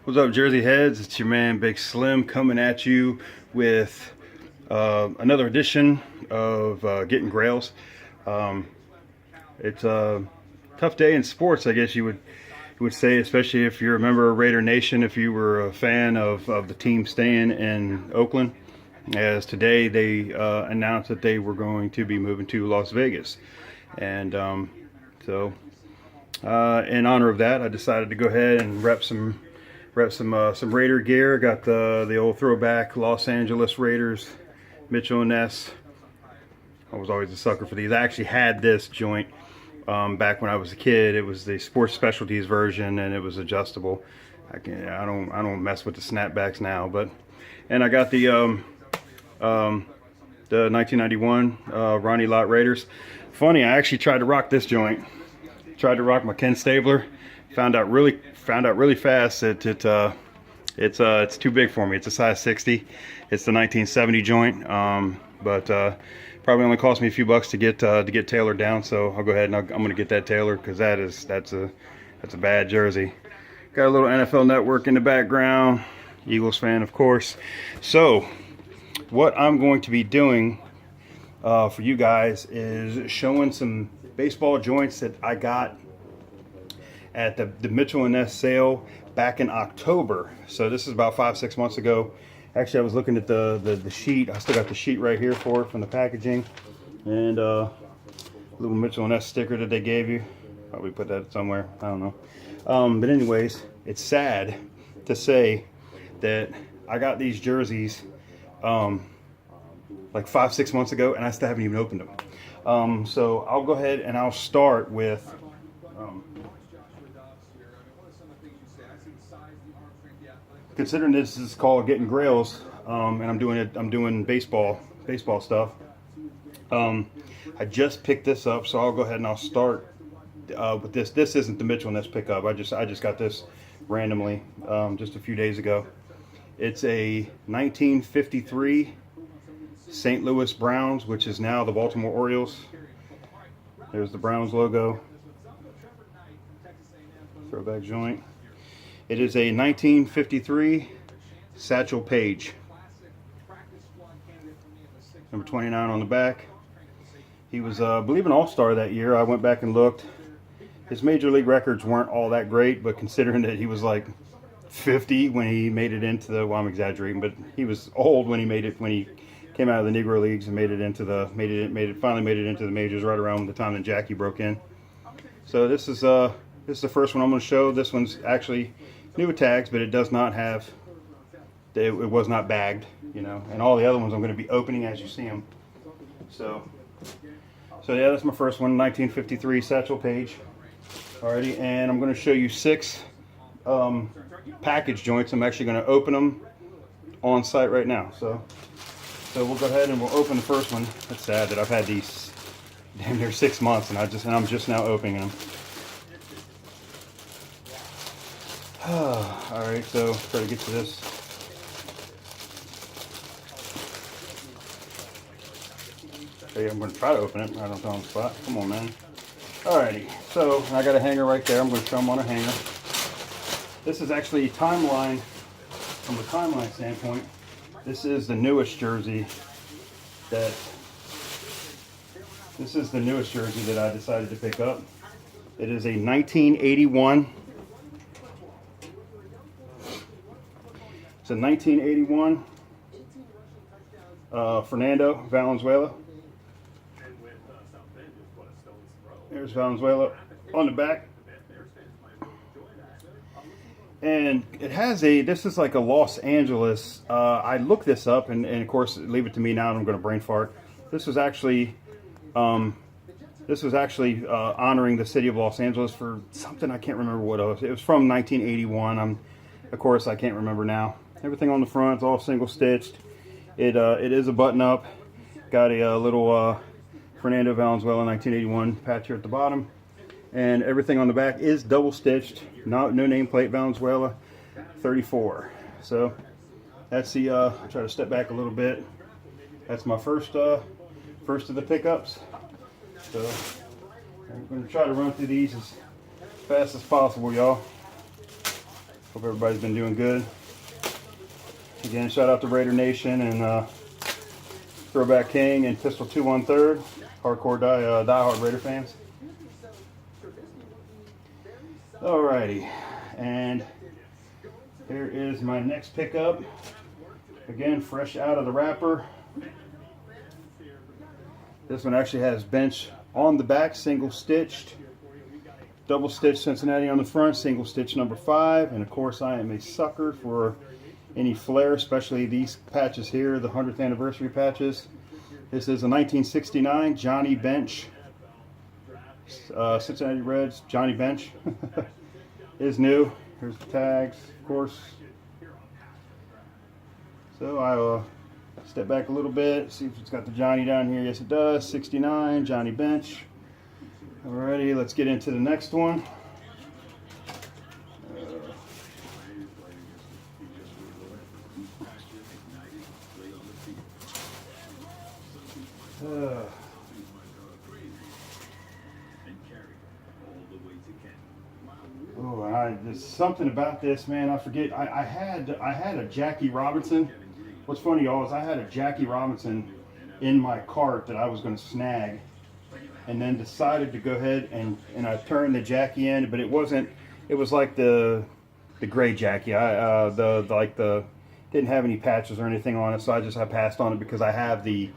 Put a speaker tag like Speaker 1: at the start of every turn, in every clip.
Speaker 1: What's up, Jersey Heads? It's your man Big Slim coming at you with another edition of GettinGrailz. It's a tough day in sports, I guess you would say, especially if you're a member of Raider Nation, if you were a fan of the team staying in Oakland, as today they announced that they were going to be moving to Las Vegas. And so in honor of that, I decided to go ahead and rep some Raider gear. Got the old throwback Los Angeles Raiders Mitchell & Ness. I was always a sucker for these. I actually had this joint back when I was a kid. It was the Sports Specialties version, and it was adjustable. I don't mess with the snapbacks now, and I got the 1991 Ronnie Lott Raiders. Funny, I actually tried to rock this joint. Tried to rock my Ken Stabler. Found out really fast that it's too big for me. It's a size 60. It's the 1970 joint, but probably only cost me a few bucks to get tailored down. So I'll go ahead and I'm going to get that tailored, because that's a bad jersey. Got a little NFL Network in the background. Eagles fan, of course. So what I'm going to be doing for you guys is showing some baseball joints that I got at the Mitchell & Ness sale back in October. So this is about 5-6 months ago. Actually, I was looking at the sheet. I still got the sheet right here for it from the packaging, and little Mitchell & Ness sticker that they gave you. Probably put that somewhere, I don't know. But anyways, it's sad to say that I got these jerseys like 5-6 months ago, and I still haven't even opened them. So I'll go ahead and I'll start with considering this is called GettinGrailz, and I'm doing baseball stuff. I just picked this up, so I'll go ahead and I'll start with this. This isn't the Mitchell & Ness pickup. I just got this randomly just a few days ago. It's a 1953 St. Louis Browns, which is now the Baltimore Orioles. There's the Browns logo. Throwback joint. It is a 1953 Satchel Paige. Number 29 on the back. He was, I believe, an all-star that year. I went back and looked. His major league records weren't all that great, but considering that he was like 50 when he made it into the, well, I'm exaggerating, but he was old when he came out of the Negro Leagues and finally made it into the majors right around the time that Jackie broke in. So this is the first one I'm going to show. This one's actually new with tags, but it does not have, it was not bagged, you know. And all the other ones I'm going to be opening as you see them. So yeah, that's my first one, 1953 Satchel Paige. Alrighty, and I'm going to show you 6 package joints. I'm actually going to open them on site right now. So we'll go ahead and we'll open the first one. It's sad that I've had these damn near 6 months, and I'm just now opening them. All right, so try to get to this. Okay, I'm going to try to open it. I don't know on the spot. Come on, man. Alrighty, so I got a hanger right there. I'm going to show them on a hanger. This is actually timeline. From a timeline standpoint, this is the newest jersey that I decided to pick up. It is a 1981. It's a 1981 Fernando Valenzuela. There's Valenzuela on the back. And it has this is like a Los Angeles, I looked this up, and of course, leave it to me now, and I'm going to brain fart. This was actually honoring the city of Los Angeles for something, I can't remember what it was. It was from 1981. Of course, I can't remember now. Everything on the front is all single stitched. It is a button up. Got a little Fernando Valenzuela 1981 patch here at the bottom. And everything on the back is double stitched. No nameplate, Valenzuela 34. So that's the, I'll try to step back a little bit. That's my first of the pickups. So I'm going to try to run through these as fast as possible, y'all. Hope everybody's been doing good. Again, shout out to Raider Nation and Throwback King and Pistol 2 1/3, hardcore diehard Raider fans. Alrighty, and here is my next pickup. Again, fresh out of the wrapper. This one actually has bench on the back, single stitched, double stitched Cincinnati on the front, single stitch number 5, and of course I am a sucker for any flare, especially these patches here, the 100th anniversary patches. This is a 1969 Johnny Bench, Cincinnati Reds Johnny Bench. Is new. Here's the tags, of course. So I will step back a little bit, see if it's got the Johnny down here. Yes, it does. 69 Johnny Bench. Alrighty, let's get into the next one. There's something about this, man. I forget. I had a Jackie Robinson. What's funny, y'all, is I had a Jackie Robinson in my cart that I was going to snag, and then decided to go ahead and I turned the Jackie in, but it wasn't. It was like the gray Jackie. Didn't have any patches or anything on it, so I passed on it because I have the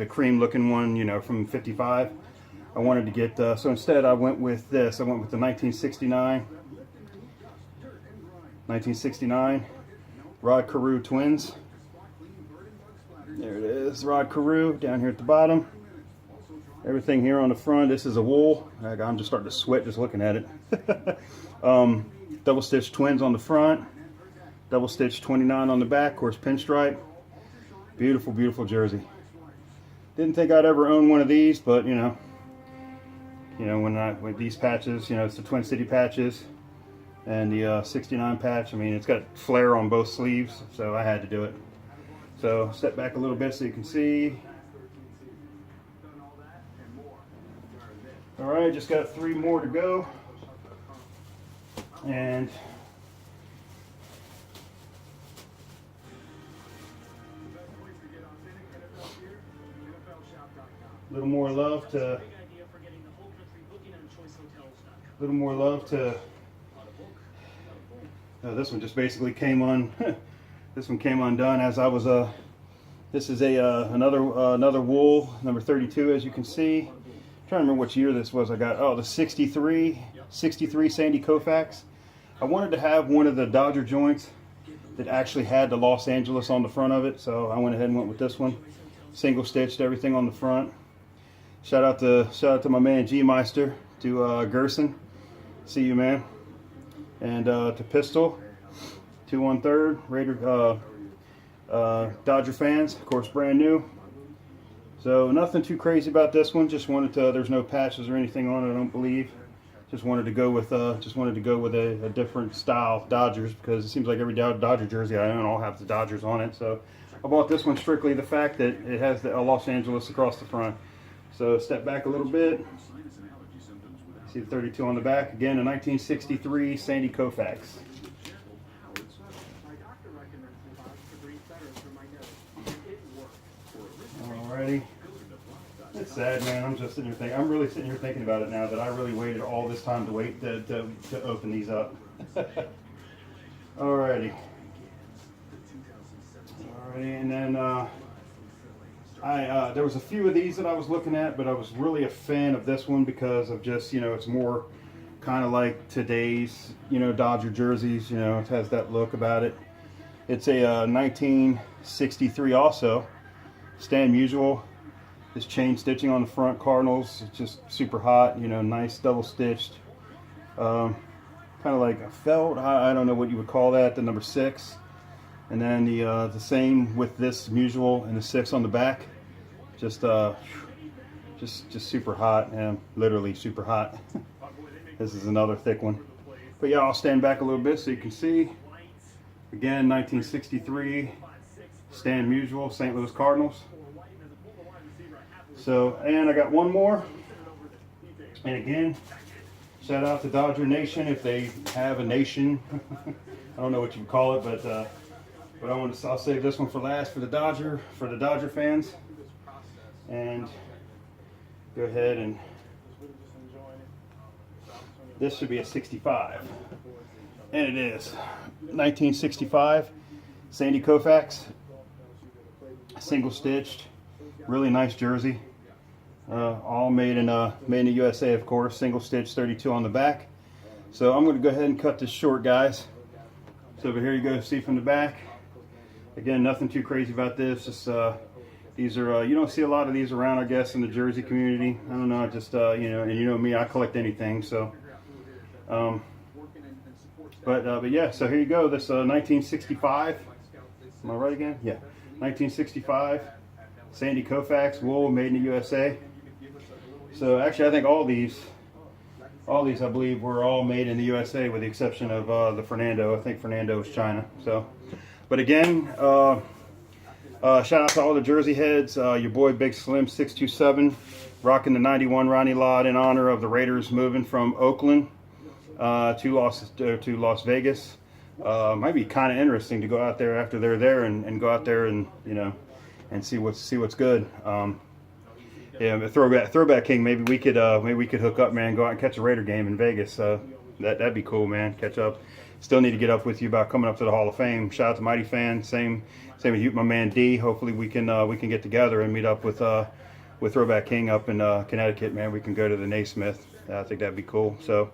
Speaker 1: cream looking one, you know, from 55. I wanted to get so instead I went with this. I went with the 1969 Rod Carew twins. There it is, Rod Carew down here at the bottom. Everything here on the front. This is a wool. I'm just starting to sweat just looking at it. Double stitch twins on the front. Double stitch 29 on the back. Of course, pinstripe. Beautiful, beautiful jersey. Didn't think I'd ever own one of these, but you know, with these patches, you know, it's the Twin City patches and the 69 patch. I mean, it's got flare on both sleeves, so I had to do it. So step back a little bit so you can see. All right, just got 3 more to go. And a little more love to this one just basically came on. This one came undone as I was this is another wool number 32, as you can see. I'm trying to remember which year this was. I got the 63 Sandy Koufax. I wanted to have one of the Dodger joints that actually had the Los Angeles on the front of it, so I went ahead and went with this one. Single stitched everything on the front. Shout out to my man G Meister, to Gerson, see you, man, and to Pistol 2 1/3 Raider Dodger fans, of course, brand new. So nothing too crazy about this one. Just wanted to. There's no patches or anything on it, I don't believe. Just wanted to go with a different style Dodgers, because it seems like every Dodger jersey I own all have the Dodgers on it. So I bought this one strictly the fact that it has the Los Angeles across the front. So step back a little bit. See the 32 on the back. Again, a 1963 Sandy Koufax. Alrighty. It's sad, man. I'm just sitting here thinking. I'm really sitting here thinking about it now that I really waited all this time to wait to open these up. Alrighty. Alrighty, and then there was a few of these that I was looking at, but I was really a fan of this one because of just, you know, it's more kind of like today's, you know, Dodger jerseys. You know, it has that look about it. It's a 1963 also. Stan Musial. This chain stitching on the front, Cardinals. It's just super hot, you know, nice double stitched. Kind of like a felt. I don't know what you would call that. The number 6. And then the same with this Musial and the 6 on the back. Just super hot, and literally super hot. This is another thick one. But yeah, I'll stand back a little bit so you can see. Again, 1963 Stan Musial, St. Louis Cardinals. So, and I got one more. And again, shout out to Dodger Nation if they have a nation. I don't know what you call it, but I'll save this one for last for the Dodger fans. And go ahead, and this should be a 65, and it is 1965 Sandy Koufax, single stitched, really nice jersey, all made in the USA, of course, single stitch, 32 on the back. So I'm going to go ahead and cut this short, guys. So over here you go, see from the back. Again, nothing too crazy about this. Just these are you don't see a lot of these around, I guess, in the jersey community. I don't know, just you know, and you know me, I collect anything. So, but yeah. So here you go. This 1965. Am I right again? Yeah, 1965 Sandy Koufax wool, made in the USA. So actually, I think all these, I believe, were all made in the USA, with the exception of the Fernando. I think Fernando is China. So, but again, shout out to all the jersey heads. Your boy Big Slim 627, rocking the 91 Ronnie Lott in honor of the Raiders moving from Oakland to Las Vegas. Might be kind of interesting to go out there after they're there and go out there and, you know, and see what's good. Yeah, throwback king. Maybe we could hook up, man. Go out and catch a Raider game in Vegas. That'd be cool, man. Catch up. Still need to get up with you about coming up to the Hall of Fame. Shout out to Mighty Fan. Same with you, my man D. Hopefully we can get together and meet up with Throwback King up in Connecticut, man. We can go to the Naismith. I think that'd be cool. So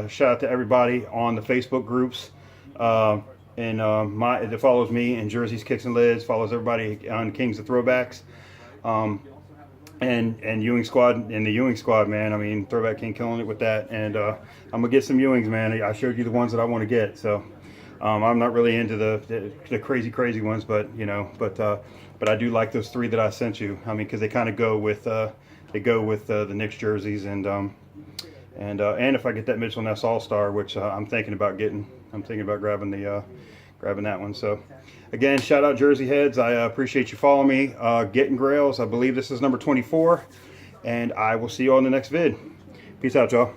Speaker 1: shout out to everybody on the Facebook groups. That follows me in Jerseys, Kicks, and Lids. Follows everybody on Kings of Throwbacks. And Ewing Squad, and the Ewing Squad, man. I mean, Throwback King killing it with that. And I'm gonna get some Ewings, man. I showed you the ones that I want to get. So I'm not really into the crazy ones, but you know, but I do like those three that I sent you. I mean, because they kind of go with the Knicks jerseys, and if I get that Mitchell Ness All-Star, which I'm thinking about getting. I'm thinking about grabbing that one. So again, shout out Jersey heads. I appreciate you following me. GettinGrailz, I believe this is number 24, and I will see you on the next vid. Peace out, y'all.